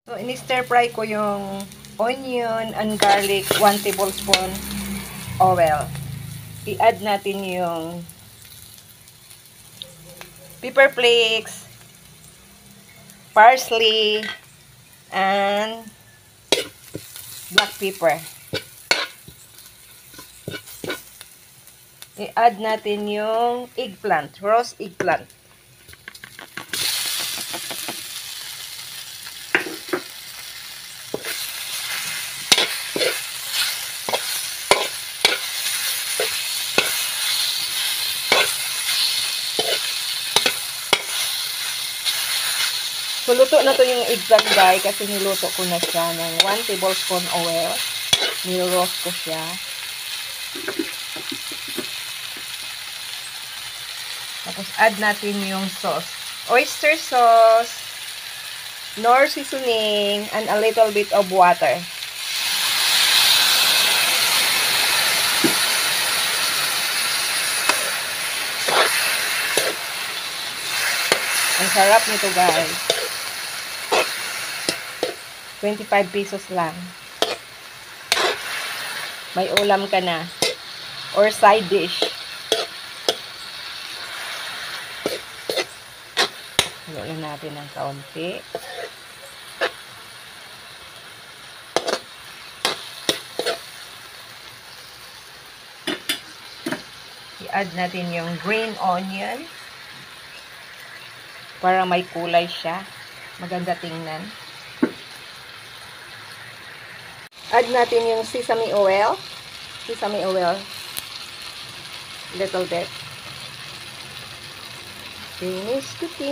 So, in-stir fry ko yung onion and garlic, 1 tablespoon oil. I-add natin yung pepper flakes, parsley, and black pepper. I-add natin yung eggplant, roast eggplant. So, luto na to yung eggplant, guys, kasi niluto ko na siya ng 1 tablespoon oil. Niro-roast ko siya. Tapos, add natin yung sauce. Oyster sauce, Knorr seasoning, and a little bit of water. Ang sarap nito, guys. 25 pesos lang. May ulam ka na. Or side dish. Haluin natin ng kaunti. I-add natin yung green onion. Para may kulay siya. Maganda tingnan. Add natin yung sesame oil. Sesame oil. Little bit. Finish cooking.